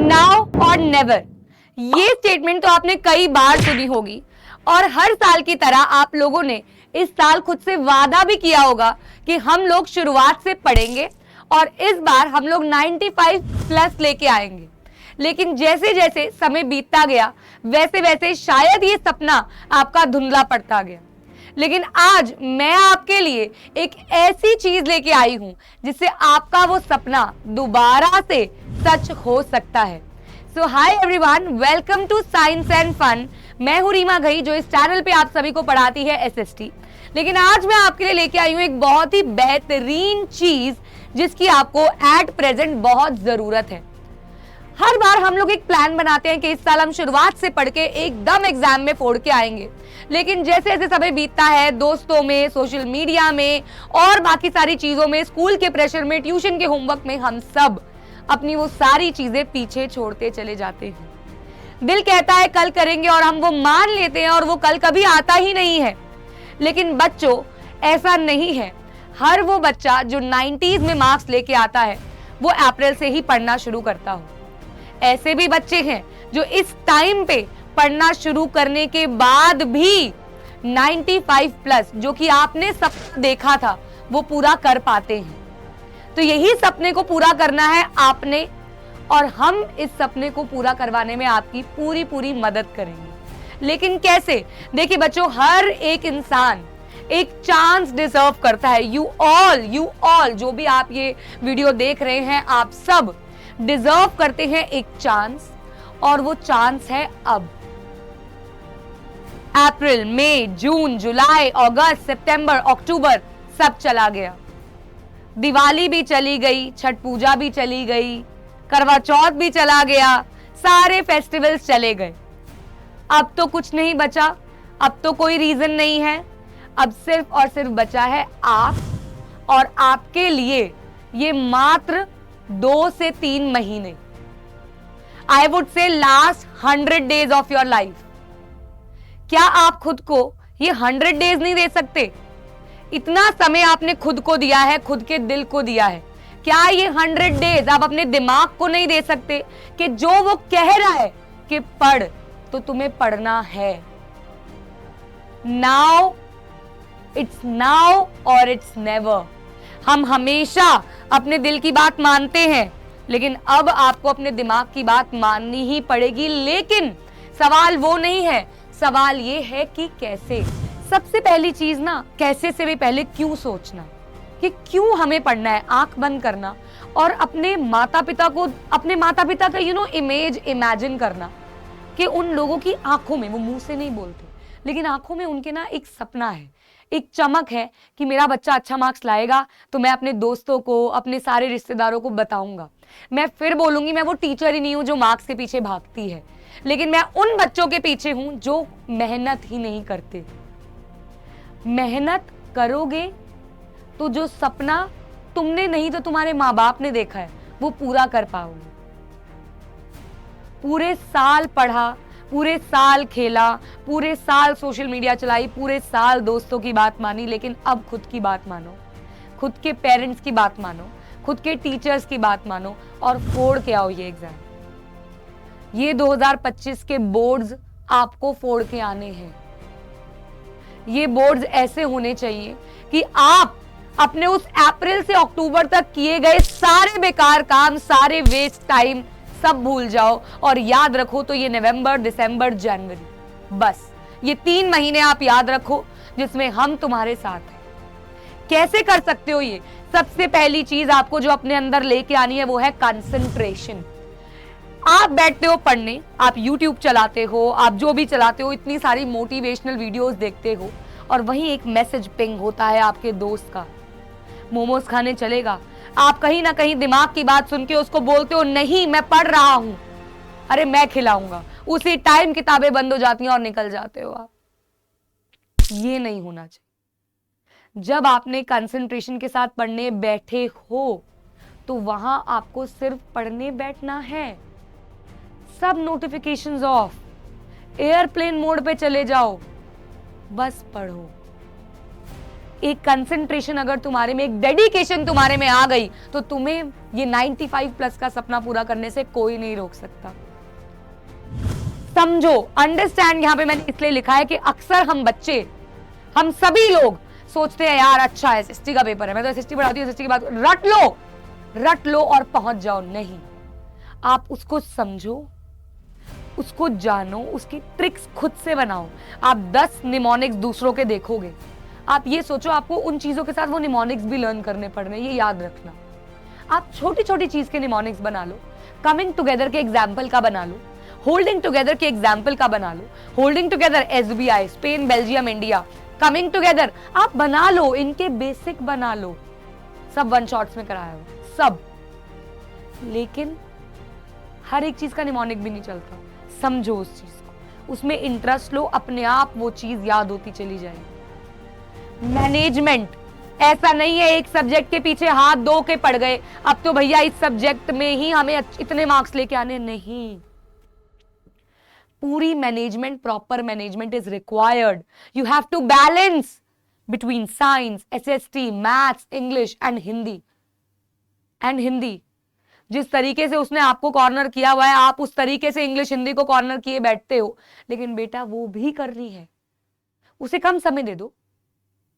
Now और never, ये statement तो आपने कई बार सुनी होगी और हर साल की तरह आप लोगों ने इस साल खुद से वादा भी किया होगा कि हम लोग शुरुआत से पढ़ेंगे और इस बार हम लोग 95 प्लस लेके आएंगे। लेकिन जैसे जैसे समय बीतता गया वैसे वैसे शायद ये सपना आपका धुंधला पड़ता गया। लेकिन आज मैं आपके लिए एक ऐसी चीज लेके आई हूं जिससे आपका वो सपना दोबारा से सच हो सकता है। So hi everyone, welcome to science and fun. मैं हूं रीमा घई जो इस चैनल पे आप सभी को पढ़ाती है एसएसटी। लेकिन आज मैं आपके लिए लेके आई हूं एक बहुत ही बेहतरीन चीज जिसकी आपको एट प्रेजेंट बहुत जरूरत है। हर बार हम लोग एक प्लान बनाते हैं कि इस साल हम शुरुआत से पढ़ के एकदम एग्जाम में फोड़ के आएंगे, लेकिन जैसे जैसे समय बीतता है, दोस्तों में, सोशल मीडिया में और बाकी सारी चीजों में, स्कूल के प्रेशर में, ट्यूशन के होमवर्क में, हम सब अपनी वो सारी चीजें पीछे छोड़ते चले जाते हैं। दिल कहता है कल करेंगे और हम वो मान लेते हैं और वो कल कभी आता ही नहीं है। लेकिन बच्चों, ऐसा नहीं है। हर वो बच्चा जो 90s में मार्क्स लेके आता है वो अप्रैल से ही पढ़ना शुरू करता हो। ऐसे भी बच्चे हैं जो इस टाइम पे पढ़ना शुरू करने के बाद भी 95 प्लस जो कि आपने सपना देखा था वो पूरा कर पाते हैं। तो यही सपने को पूरा करना है आपने, और हम इस सपने को पूरा करवाने में आपकी पूरी पूरी मदद करेंगे। लेकिन कैसे? देखिए बच्चों, हर एक इंसान एक चांस डिजर्व करता है। यू ऑल जो भी आप ये वीडियो देख रहे हैं, आप सब डिजर्व करते हैं एक चांस, और वो चांस है अब। अप्रैल, मई, जून, जुलाई, अगस्त, सितंबर, अक्टूबर सब चला गया। दिवाली भी चली गई, छठ पूजा भी चली गई, करवा चौथ भी चला गया, सारे फेस्टिवल्स चले गए। अब तो कुछ नहीं बचा, अब तो कोई रीजन नहीं है। अब सिर्फ और सिर्फ बचा है आप, और आपके लिए ये मात्र 2 से 3 महीने, I would say last 100 days of your life. क्या आप खुद को ये 100 डेज नहीं दे सकते? इतना समय आपने खुद को दिया है, खुद के दिल को दिया है। क्या ये 100 डेज आप अपने दिमाग को नहीं दे सकते कि जो वो कह रहा है कि पढ़, तो तुम्हें पढ़ना है। नाउ, इट्स नाउ और इट्स नेवर। हम हमेशा अपने दिल की बात मानते हैं, लेकिन अब आपको अपने दिमाग की बात माननी ही पड़ेगी। लेकिन सवाल वो नहीं है, सवाल ये है कि कैसे। सबसे पहली चीज ना, कैसे से भी पहले क्यों सोचना, कि क्यों हमें पढ़ना है। आंख बंद करना और अपने माता पिता का इमेज इमेजिन करना कि उन लोगों की आंखों में, वो मुंह से नहीं बोलते, लेकिन आंखों में उनके ना एक सपना है, एक चमक है कि मेरा बच्चा अच्छा मार्क्स लाएगा तो मैं अपने दोस्तों को, अपने सारे रिश्तेदारों को बताऊंगा। मैं फिर बोलूंगी, मैं वो टीचर ही नहीं हूं जो मार्क्स के पीछे भागती है, लेकिन मैं उन बच्चों के पीछे हूं जो मेहनत ही नहीं करते। मेहनत करोगे तो जो सपना तुमने नहीं तो तुम्हारे माँ बाप ने देखा है वो पूरा कर पाओगे। पूरे साल पढ़ा, पूरे साल खेला, पूरे साल सोशल मीडिया चलाई, पूरे साल दोस्तों की बात मानी, लेकिन अब खुद की बात मानो, खुद के पेरेंट्स की बात मानो, खुद के टीचर्स की बात मानो और फोड़ के आओ ये एग्जाम। ये 2025 के बोर्ड्स आपको फोड़ के आने हैं। ये बोर्ड्स ऐसे होने चाहिए कि आप अपने उस अप्रैल से अक्टूबर तक किए गए सारे बेकार काम, सारे वेस्ट टाइम सब भूल जाओ और याद रखो तो ये नवंबर, दिसंबर, जनवरी, बस ये 3 महीने आप याद रखो जिसमें हम तुम्हारे साथ हैं। कैसे कर सकते हो ये? सबसे पहली चीज आपको जो अपने अंदर लेके आनी है वो है कंसंट्रेशन। आप बैठते हो पढ़ने, आप YouTube चलाते हो, आप जो भी चलाते हो, इतनी सारी मोटिवेशनल वीडियोस देखते हो, और वहीं एक मैसेज पिंग होता है आपके दोस्त का, मोमोज खाने चलेगा। आप कहीं ना कहीं दिमाग की बात सुन के उसको बोलते हो, नहीं मैं पढ़ रहा हूं, अरे मैं खिलाऊंगा। उसी टाइम किताबें बंद हो जाती हैं और निकल जाते हो आप। ये नहीं होना चाहिए। जब आपने कंसंट्रेशन के साथ पढ़ने बैठे हो तो वहां आपको सिर्फ पढ़ने बैठना है। सब नोटिफिकेशंस ऑफ, एयरप्लेन मोड पे चले जाओ, बस पढ़ो। एक कंसंट्रेशन अगर तुम्हारे में, एक डेडिकेशन तुम्हारे में आ गई, तो तुम्हें ये 95 प्लस का सपना पूरा करने से कोई नहीं रोक सकता। समझो, अंडरस्टैंड। यहां पे मैंने इसलिए लिखा है कि अक्सर हम बच्चे, हम सभी लोग सोचते हैं यार अच्छा है एसएसटी का पेपर है, मैं तो एसएसटी पढ़ाती हूँ, एसएसटी की बात रट लो और पहुंच जाओ। नहीं, आप उसको समझो, उसको जानो, उसकी ट्रिक्स खुद से बनाओ। आप 10 निमोनिक्स दूसरों के देखोगे, आप ये सोचो आपको उन चीजों के साथ वो निमोनिक्स भी लर्न करने पड़ रहे हैं, ये याद रखना। आप छोटी छोटी चीज के निमोनिक्स बना लो, कमिंग टुगेदर के एग्जाम्पल का बना लो, होल्डिंग टुगेदर के एग्जाम्पल का बना लो। Holding together SBI, Spain, Belgium, India, coming together आप बना लो, इनके बेसिक बना लो। सब वन शॉट्स में कराया हुआ, सब। लेकिन हर एक चीज का निमोनिक भी नहीं चलता। समझो उस चीज को, उसमें इंटरेस्ट लो, अपने आप वो चीज याद होती चली जाएगी। मैनेजमेंट ऐसा नहीं है एक सब्जेक्ट के पीछे हाथ धो के पड़ गए, अब तो भैया इस सब्जेक्ट में ही हमें इतने मार्क्स लेके आने, नहीं। पूरी management, proper management is required. You have to balance between science, SST, maths, English and Hindi. जिस तरीके से उसने आपको कॉर्नर किया हुआ है, आप उस तरीके से इंग्लिश हिंदी को कॉर्नर किए बैठते हो। लेकिन बेटा वो भी करनी है, उसे कम समय दे दो,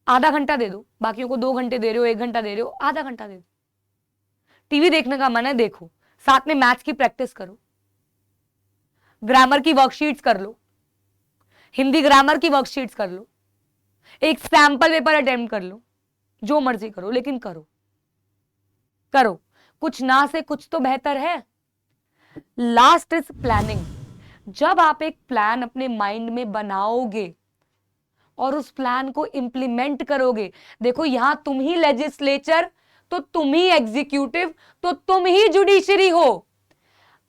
आधा घंटा दे दो। बाकियों को 2 घंटे दे रहे हो, 1 घंटा दे रहे हो, आधा घंटा दे दो। टीवी देखने का मन है, देखो, साथ में मैथ्स की प्रैक्टिस करो, ग्रामर की वर्कशीट्स कर लो, हिंदी ग्रामर की वर्कशीट्स कर लो, एक सैंपल पेपर अटेम्प्ट कर लो, जो मर्जी करो, लेकिन करो। कुछ ना से कुछ तो बेहतर है। Last is planning. जब आप एक प्लान अपने माइंड में बनाओगे और उस प्लान को इंप्लीमेंट करोगे, देखो यहां तुम ही लेजिस्लेचर, तो तुम ही एग्जीक्यूटिव, तो तुम ही जुडिशरी हो।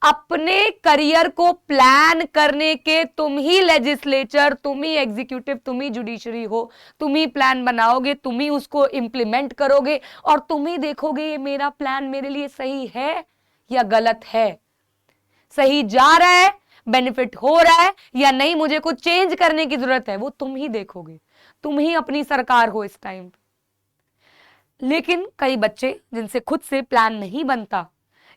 अपने करियर को प्लान करने के तुम ही लेजिस्लेचर, तुम ही एग्जीक्यूटिव, तुम ही जुडिशरी हो। तुम ही प्लान बनाओगे, तुम ही उसको इंप्लीमेंट करोगे, और तुम ही देखोगे ये मेरा प्लान मेरे लिए सही है या गलत है, सही जा रहा है, बेनिफिट हो रहा है या नहीं, मुझे कुछ चेंज करने की जरूरत है, वो तुम ही देखोगे। तुम ही अपनी सरकार हो इस टाइम। लेकिन कई बच्चे जिनसे खुद से प्लान नहीं बनता,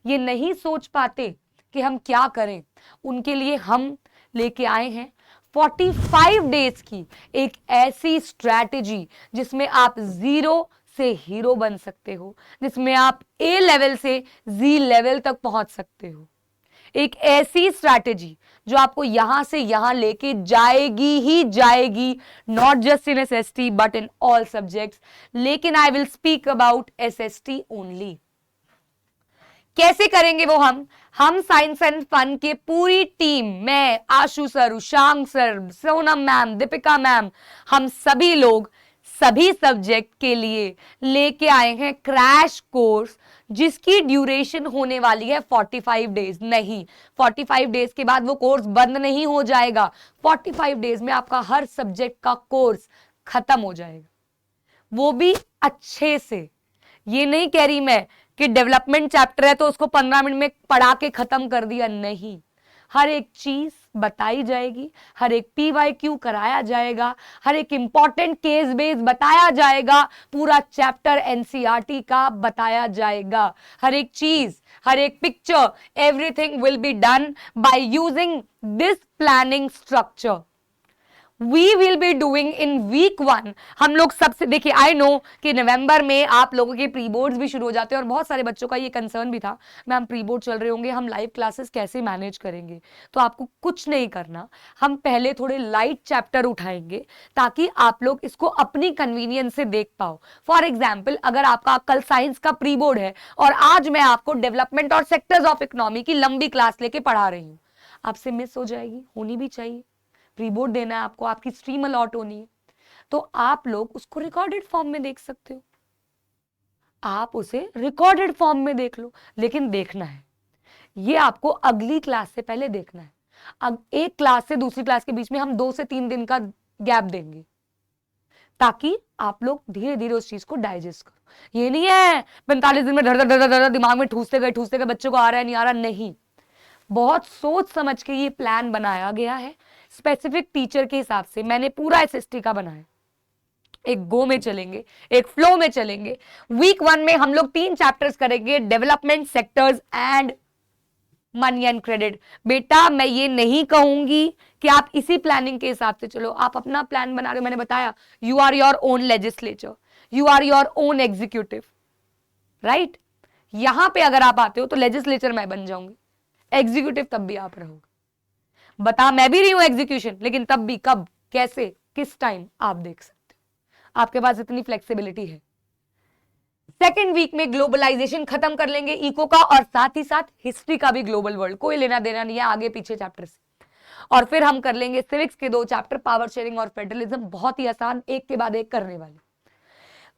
ये नहीं सोच पाते कि हम क्या करें, उनके लिए हम लेके आए हैं 45 डेज की एक ऐसी स्ट्रैटेजी जिसमें आप 0 से हीरो बन सकते हो, जिसमें आप A लेवल से Z लेवल तक पहुंच सकते हो। एक ऐसी स्ट्रैटेजी जो आपको यहां से यहां लेके जाएगी ही जाएगी, not just in SST but in all subjects. लेकिन I will speak about SST only. कैसे करेंगे वो? हम साइंस एंड फन के पूरी टीम, मैं, Ashu sir, Ushang sir, Sonam ma'am, Deepika ma'am, हम सभी लोग सभी सब्जेक्ट के लिए लेके आए हैं क्रैश कोर्स, जिसकी ड्यूरेशन होने वाली है 45 डेज। नहीं, 45 डेज के बाद वो कोर्स बंद नहीं हो जाएगा। 45 डेज में आपका हर सब्जेक्ट का कोर्स खत्म हो जाएगा, वो भी अच्छे से। ये नहीं कह रही मैं कि डेवलपमेंट चैप्टर है तो उसको 15 मिनट में पढ़ा के खत्म कर दिया, नहीं। हर एक चीज बताई जाएगी, हर एक PYQ कराया जाएगा, हर एक इंपॉर्टेंट केस बेस बताया जाएगा, पूरा चैप्टर NCERT का बताया जाएगा। हर एक चीज, हर एक picture, everything will be done by using this planning structure. We will be doing in week 1। हम लोग सबसे, देखिए आई नो कि नवंबर में आप लोगों के प्री बोर्ड्स भी शुरू हो जाते हैं और बहुत सारे बच्चों का ये कंसर्न भी था, मैम प्री बोर्ड चल रहे होंगे, हम लाइव क्लासेस कैसे मैनेज करेंगे? तो आपको कुछ नहीं करना, हम पहले थोड़े लाइट चैप्टर उठाएंगे ताकि आप लोग इसको अपनी कन्वीनियंस से देख पाओ। फॉर एग्जाम्पल, अगर आपका कल साइंस का प्री बोर्ड है और आज मैं आपको डेवलपमेंट और सेक्टर्स ऑफ इकोनॉमी की लंबी क्लास लेके पढ़ा रही हूँ, आपसे मिस हो जाएगी, होनी भी चाहिए। प्री बोर्ड देना है आपको, आपकी स्ट्रीम अलॉट होनी है, तो आप लोग उसको रिकॉर्डेड फॉर्म में देख सकते हो, आप उसे रिकॉर्डेड फॉर्म में देख लो। लेकिन देखना है, ये आपको अगली क्लास से पहले देखना है। अब एक क्लास से दूसरी क्लास के बीच में हम 2 से 3 दिन का गैप देंगे ताकि आप लोग धीरे धीरे उस चीज को डाइजेस्ट करो। ये नहीं है 45 दिन में धड़ धड़ धड़ दिमाग में ठूसते गए, बच्चों को आ रहा है नहीं आ रहा, नहीं। बहुत सोच समझ के ये प्लान बनाया गया है, स्पेसिफिक टीचर के हिसाब से मैंने पूरा SST का बनाया। एक गो में चलेंगे, एक फ्लो में चलेंगे। वीक 1 में हम लोग 3 चैप्टर्स करेंगे, development, sectors and money and credit. बेटा मैं ये नहीं कहूंगी कि आप इसी प्लानिंग के हिसाब से चलो, आप अपना प्लान बना रहे हो। मैंने बताया you are your own legislature, you are your own executive, right. यहां पे अगर आप आते हो तो लेजिस्लेचर मैं बन जाऊंगी, एग्जीक्यूटिव तब भी आप रहोगे। बता मैं भी रही हूं एग्जीक्यूशन, लेकिन तब भी कब, कैसे, किस टाइम आप देख सकते हो, आपके पास इतनी फ्लेक्सिबिलिटी है। सेकेंड वीक में ग्लोबलाइजेशन खत्म कर लेंगे, इको का, और साथ ही साथ हिस्ट्री का भी, ग्लोबल वर्ल्ड कोई लेना देना नहीं है आगे पीछे चैप्टर से। और फिर हम कर लेंगे सिविक्स के 2 चैप्टर, पावर शेयरिंग और फेडरलिज्म, बहुत ही आसान, एक के बाद एक करने वाले।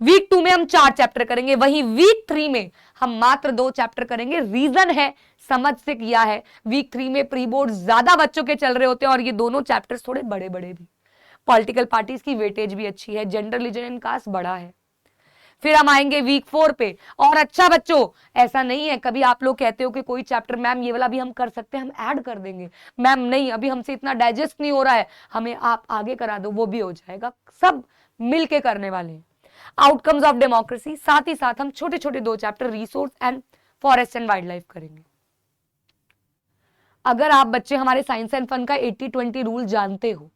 वीक 2 में हम 4 चैप्टर करेंगे, वहीं वीक 3 में हम मात्र 2 चैप्टर करेंगे। रीजन है, समझ से किया है, वीक 3 में प्री बोर्ड ज्यादा बच्चों के चल रहे होते हैं और ये दोनों चैप्टर्स थोड़े बड़े बड़े भी। पॉलिटिकल पार्टीज की वेटेज भी अच्छी है, जेंडर, रिलीजन एंड कास्ट बड़ा है। फिर हम आएंगे वीक 4 पे। और अच्छा बच्चों, ऐसा नहीं है कभी आप लोग कहते हो कि कोई चैप्टर मैम ये वाला भी हम कर सकते हैं, हम ऐड कर देंगे। मैम नहीं, अभी हमसे इतना डाइजेस्ट नहीं हो रहा है, हमें आप आगे करा दो, वो भी हो जाएगा। सब मिलके करने वाले हैं। आउटकम्स ऑफ डेमोक्रेसी, साथ ही साथ हम छोटे छोटे 2 chapter resource and forest and wild life करेंगे। अगर आप बच्चे हमारे साइंस एंड फन का 80-20 रूल जानते हो,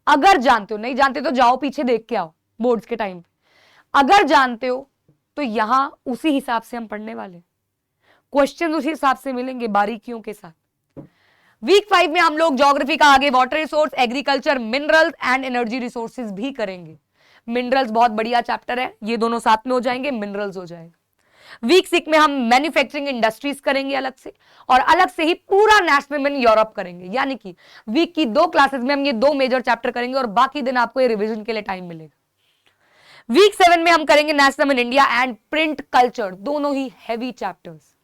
अगर जानते हो, नहीं जानते तो जाओ पीछे देख के आओ बोर्ड्स के टाइम पे, अगर जानते हो तो यहां उसी हिसाब से हम पढ़ने वाले, क्वेश्चन उसी हिसाब से मिलेंगे बारीकियों के साथ। वीक 5 में हम लोग ज्योग्राफी का आगे water resource, agriculture, minerals and energy resources भी करेंगे। मिनरल्स बहुत बढ़िया चैप्टर है, ये दोनों साथ में हो जाएंगे, मिनरल्स हो जाएगा। वीक 6 में हम मैन्युफैक्चरिंग इंडस्ट्रीज करेंगे अलग से, और अलग से ही पूरा नेशनल इन यूरोप करेंगे। यानी कि वीक की 2 क्लासेस में हम ये 2 मेजर चैप्टर करेंगे और बाकी दिन आपको ये रिवीजन के लिए टाइम मिलेगा। वीक 7 में हम करेंगे national in India and print culture, दोनों ही हैवी चैप्टर्स।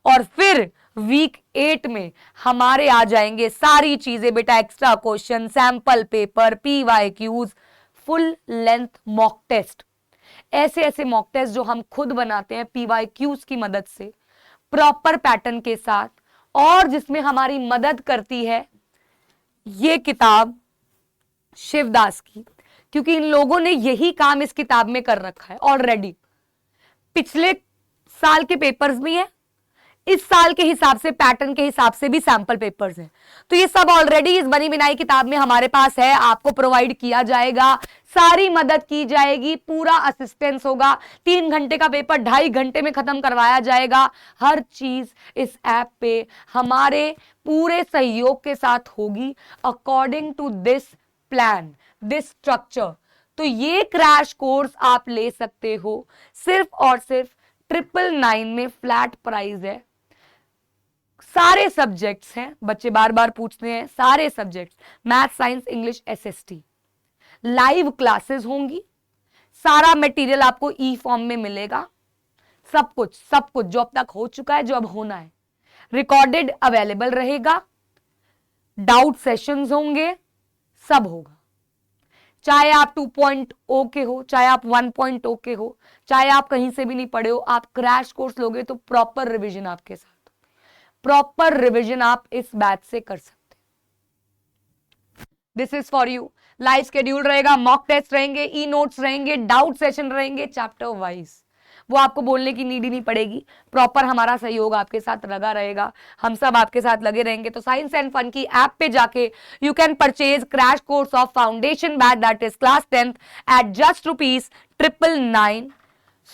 और फिर वीक 8 में हमारे आ जाएंगे सारी चीजें बेटा, extra question, sample paper, PYQs, full length mock test. ऐसे ऐसे मॉक टेस्ट जो हम खुद बनाते हैं PYQs की मदद से, प्रॉपर पैटर्न के साथ, और जिसमें हमारी मदद करती है ये किताब शिवदास की, क्योंकि इन लोगों ने यही काम इस किताब में कर रखा है ऑलरेडी। पिछले साल के पेपर्स भी हैं, इस साल के हिसाब से, पैटर्न के हिसाब से भी सैंपल पेपर्स हैं, तो ये सब ऑलरेडी इस बनी बनाई किताब में हमारे पास है, आपको प्रोवाइड किया जाएगा, सारी मदद की जाएगी, पूरा असिस्टेंस होगा। 3 घंटे का पेपर 2.5 घंटे में खत्म करवाया जाएगा। हर चीज इस ऐप पे हमारे पूरे सहयोग के साथ होगी, according to this plan, this structure. तो ये क्रैश कोर्स आप ले सकते हो सिर्फ और सिर्फ 999 में, फ्लैट प्राइस है। सारे सब्जेक्ट्स हैं, बच्चे बार बार पूछते हैं, सारे subjects, math, science, English, SST, live classes होंगी, सारा मटेरियल आपको ई फॉर्म में मिलेगा, सब कुछ जो अब तक हो चुका है, जो अब होना है, रिकॉर्डेड अवेलेबल रहेगा, डाउट सेशंस होंगे, सब होगा। चाहे आप 2.0 के हो, चाहे आप 1.0 के हो, चाहे आप कहीं से भी नहीं पढ़े हो, आप क्रैश कोर्स लोगे तो प्रॉपर रिवीजन आपके साथ, प्रॉपर रिवीजन आप इस बैच से कर सकते। This is for you. Live schedule रहेगा, मॉक टेस्ट रहेंगे, ई नोट्स रहेंगे, डाउट सेशन रहेंगे, चैप्टर वाइज, वो आपको बोलने की नीड ही नहीं पड़ेगी, प्रॉपर हमारा सहयोग आपके साथ लगा रहेगा, हम सब आपके साथ लगे रहेंगे। तो साइंस एंड फन की ऐप पे जाके you can purchase crash course of foundation batch, that is class 10th at just ₹999।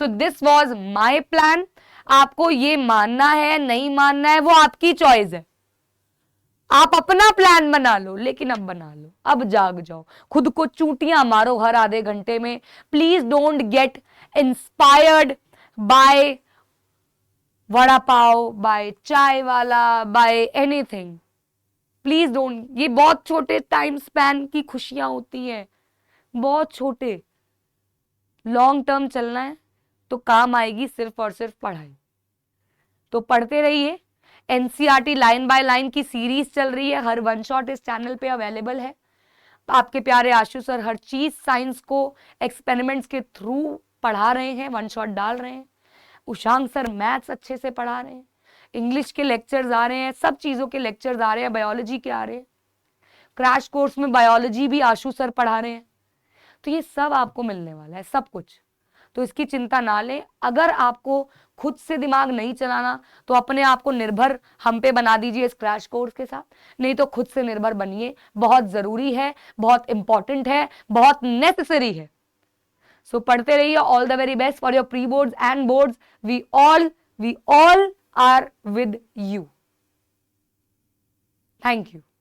So this was my plan. आपको ये मानना है, नहीं मानना है, वो आपकी चॉइस है, आप अपना प्लान बना लो, लेकिन अब बना लो, अब जाग जाओ, खुद को चूटियां मारो हर आधे घंटे में। Please don't get inspired by vada pav, by chai wala, bye anything, please don't. ये बहुत छोटे टाइम स्पैन की खुशियां होती हैं, बहुत छोटे। लॉन्ग टर्म चलना है तो काम आएगी सिर्फ और सिर्फ पढ़ाई, तो पढ़ते रहिए। NCERT लाइन बाय लाइन की सीरीज चल रही है, हर वन शॉट इस चैनल पे अवेलेबल है। आपके प्यारे आशु सर हर चीज साइंस को एक्सपेरिमेंट्स के थ्रू पढ़ा रहे हैं, वन शॉट डाल रहे हैं। उशांक सर मैथ्स अच्छे से पढ़ा रहे हैं, इंग्लिश के लेक्चर्स आ रहे हैं, सब चीजों के लेक्चर्स आ रहे हैं, बायोलॉजी के आ रहे हैं। क्रैश कोर्स में बायोलॉजी भी आशु सर पढ़ा रहे हैं। तो ये सब आपको मिलने वाला है, सब कुछ। तो इसकी चिंता ना लें। अगर आपको खुद से दिमाग नहीं चलाना तो अपने आप को निर्भर हम पे बना दीजिए इस क्रैश कोर्स के साथ, नहीं तो खुद से निर्भर बनिए। बहुत जरूरी है, बहुत इंपॉर्टेंट है, बहुत नेसेसरी है। सो पढ़ते रहिए। All the very best for your pre boards and boards. We all are with you. Thank you.